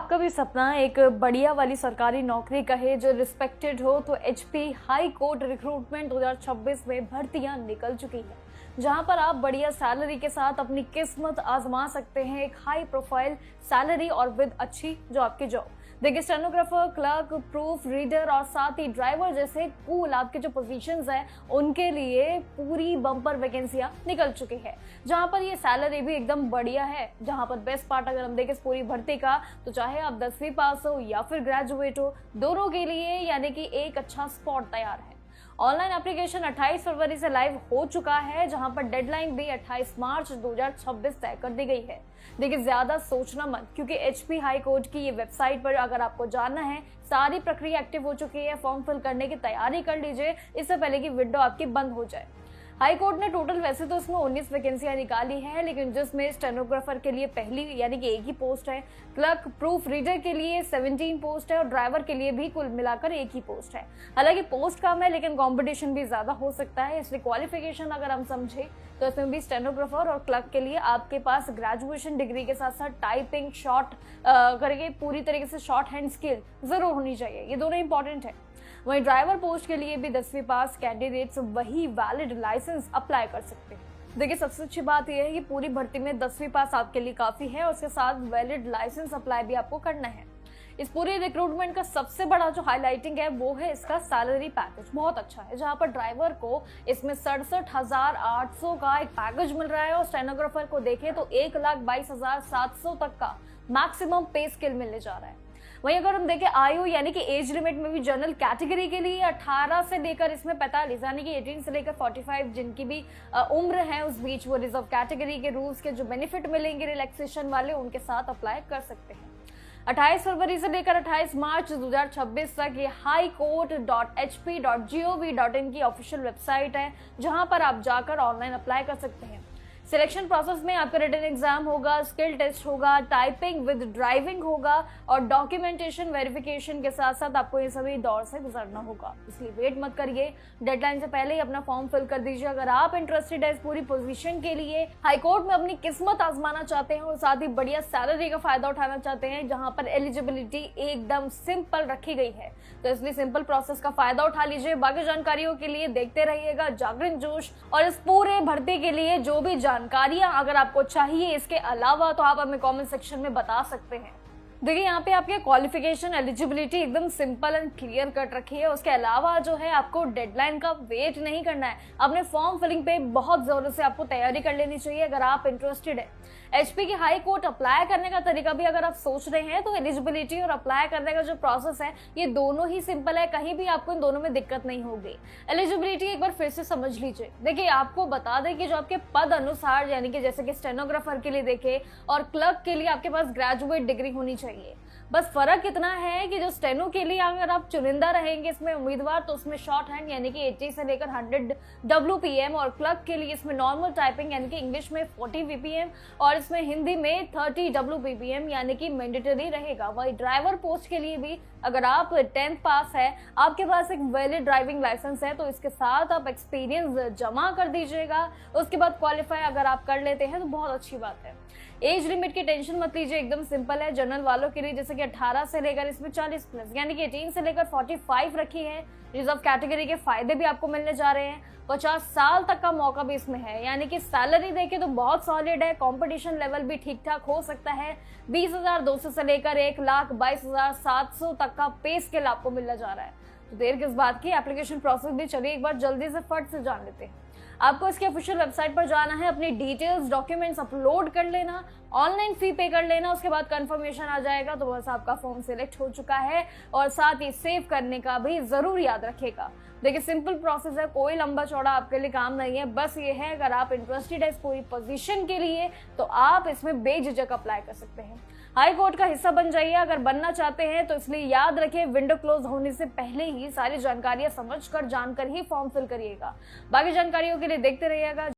आपका भी सपना एक बढ़िया वाली सरकारी नौकरी का है जो रिस्पेक्टेड हो, तो एचपी हाई कोर्ट रिक्रूटमेंट 2026 में भर्तियां निकल चुकी है, जहां पर आप बढ़िया सैलरी के साथ अपनी किस्मत आजमा सकते हैं। एक हाई प्रोफाइल सैलरी और विद अच्छी जो आपकी जॉब। देखिए, स्टेनोग्राफर, क्लर्क, प्रूफ रीडर और साथ ही ड्राइवर जैसे कूल आपके जो पोजीशंस हैं उनके लिए पूरी बम्पर वैकेंसियां निकल चुकी है, जहां पर ये सैलरी भी एकदम बढ़िया है। जहां पर बेस्ट पार्ट अगर हम देखें इस पूरी भर्ती का, तो चाहे आप 10वीं पास हो या फिर ग्रेजुएट हो, दोनों के लिए यानी कि एक अच्छा स्पॉट तैयार है। ऑनलाइन एप्लीकेशन 28 फरवरी से लाइव हो चुका है, जहां पर डेडलाइन भी 28 मार्च 2026 तय कर दी गई है। देखिए, ज्यादा सोचना मत, क्योंकि एचपी हाई कोर्ट की ये वेबसाइट पर अगर आपको जानना है, सारी प्रक्रिया एक्टिव हो चुकी है। फॉर्म फिल करने की तैयारी कर लीजिए इससे पहले कि विंडो आपकी बंद हो जाए। हाई कोर्ट ने टोटल वैसे तो इसमें 19 वैकेंसियां निकाली है, लेकिन जिसमें स्टेनोग्राफर के लिए पहली यानी कि एक ही पोस्ट है, क्लर्क प्रूफ रीडर के लिए 17 पोस्ट है और ड्राइवर के लिए भी कुल मिलाकर एक ही पोस्ट है। हालांकि पोस्ट कम है, लेकिन कंपटीशन भी ज्यादा हो सकता है, इसलिए क्वालिफिकेशन अगर हम समझे तो इसमें भी स्टेनोग्राफर और क्लर्क के लिए आपके पास ग्रेजुएशन डिग्री के साथ साथ टाइपिंग शॉर्ट करके पूरी तरीके से शॉर्ट हैंड स्किल जरूर होनी चाहिए। ये दोनों इंपॉर्टेंट है। वहीं ड्राइवर पोस्ट के लिए भी 10वीं पास कैंडिडेट्स वही वैलिड लाइसेंस अप्लाई कर सकते हैं। देखिए, सबसे अच्छी बात यह है कि पूरी भर्ती में 10वीं पास आपके लिए काफी है और उसके साथ वैलिड लाइसेंस अप्लाई भी आपको करना है। इस पूरे रिक्रूटमेंट का सबसे बड़ा जो हाईलाइटिंग है वो है इसका सैलरी पैकेज। बहुत अच्छा है, जहां पर ड्राइवर को इसमें 67,800 का एक पैकेज मिल रहा है और स्टेनोग्राफर को देखें तो 1,22,700 तक का मैक्सिमम पे स्केल मिलने जा रहा है। वहीं अगर हम देखें आयु यानी कि एज लिमिट में भी जनरल कैटेगरी के लिए 18 से लेकर इसमें 45 यानी कि 18 से लेकर 45 जिनकी भी उम्र है उस बीच, वो रिजर्व कैटेगरी के रूल्स के जो बेनिफिट मिलेंगे रिलैक्सेशन वाले उनके साथ अप्लाई कर सकते हैं। 28 फरवरी से लेकर 28 मार्च 2026 तक ये highcourt.hp.gov.in की ऑफिशियल वेबसाइट है, जहां पर आप जाकर ऑनलाइन अप्लाई कर सकते हैं। सिलेक्शन प्रोसेस में आपका रिटन एग्जाम होगा, स्किल टेस्ट होगा, टाइपिंग विद ड्राइविंग होगा और डॉक्यूमेंटेशन वेरिफिकेशन के साथ साथ आपको ये सभी दौर से गुजरना होगा। इसलिए वेट मत करिए, डेडलाइन से पहले ही अपना फॉर्म फिल कर दीजिए। अगर आप इंटरेस्टेड है इस पूरी पोजीशन के लिए, हाईकोर्ट में अपनी किस्मत आजमाना चाहते हैं और साथ ही बढ़िया सैलरी का फायदा उठाना चाहते हैं, जहां पर एलिजिबिलिटी एकदम सिंपल रखी गई है, तो इसलिए सिंपल प्रोसेस का फायदा उठा लीजिए। बाकी जानकारियों के लिए देखते रहिएगा जागरण जोश, और इस पूरे भर्ती के लिए जो भी जानकारियां अगर आपको चाहिए इसके अलावा, तो आप हमें कमेंट सेक्शन में बता सकते हैं। देखिए, यहाँ पे आपके क्वालिफिकेशन एलिजिबिलिटी एकदम सिंपल एंड क्लियर कट रखी है। उसके अलावा जो है आपको डेडलाइन का वेट नहीं करना है, अपने फॉर्म फिलिंग पे बहुत जोर से आपको तैयारी कर लेनी चाहिए अगर आप इंटरेस्टेड है। एचपी की हाई कोर्ट अप्लाई करने का तरीका भी अगर आप सोच रहे हैं, तो एलिजिबिलिटी और अप्लाई करने का जो प्रोसेस है ये दोनों ही सिंपल है, कहीं भी आपको इन दोनों में दिक्कत नहीं होगी। एलिजिबिलिटी एक बार फिर से समझ लीजिए। देखिए, आपको बता दें कि जो आपके पद अनुसार यानी कि जैसे कि स्टेनोग्राफर के लिए देखे और क्लर्क के लिए आपके पास ग्रेजुएट डिग्री होनी चाहिए। बस फर्क इतना है कि जो स्टेनो के लिए अगर आप चुनिंदा रहेंगे इसमें उम्मीदवार, तो उसमें शॉर्ट हैंड यानी कि 80 से लेकर 100 WPM और क्लर्क के लिए इसमें नॉर्मल टाइपिंग यानी कि इंग्लिश में 40 VPM और इसमें हिंदी में 30 WPPM यानी कि मैंडेटरी रहेगा। वही ड्राइवर पोस्ट के लिए भी अगर आप 10th पास है, आपके पास एक वैलिड ड्राइविंग लाइसेंस है, तो इसके साथ आप एक्सपीरियंस जमा कर दीजिएगा। उसके बाद क्वालिफाई अगर आप कर लेते हैं तो बहुत अच्छी बात है। एज लिमिट की टेंशन मत लीजिए, एकदम सिंपल है। जनरल वालों के लिए जैसे कि 18 से लेकर इसमें 40 प्लस यानी कि 18 से लेकर 45 रखी है। रिजर्व कैटेगरी के फायदे भी आपको मिलने जा रहे हैं। 50 साल तक का मौका भी इसमें है, यानी कि सैलरी देखे तो बहुत सॉलिड है। कंपटीशन लेवल भी ठीक ठाक हो सकता है। 20,200 से लेकर 1,22,700 तक का पे स्केल आपको मिलने जा रहा है। तो देर किस बात की, एप्लीकेशन प्रोसेस भी चलिए एक बार जल्दी से फट से जान लेते हैं। आपको इसके ऑफिशियल वेबसाइट पर जाना है, अपनी डिटेल्स डॉक्यूमेंट्स अपलोड कर लेना, ऑनलाइन फी पे कर लेना, उसके बाद कंफर्मेशन आ जाएगा तो बस आपका फॉर्म सिलेक्ट हो चुका है। और साथ ही सेव करने का भी जरूर याद रखेगा। देखिए, सिंपल प्रोसेस है, कोई लंबा चौड़ा आपके लिए काम नहीं है। बस ये है, अगर आप इंटरेस्टेड है इस पूरी पोजीशन के लिए, तो आप इसमें बेझिझक अप्लाई कर सकते हैं। हाई कोर्ट का हिस्सा बन जाइए अगर बनना चाहते हैं, तो इसलिए याद रखिए विंडो क्लोज होने से पहले ही सारी जानकारियां समझकर जानकर ही फॉर्म फिल करिएगा। बाकी जानकारियों के लिए देखते रहिएगा।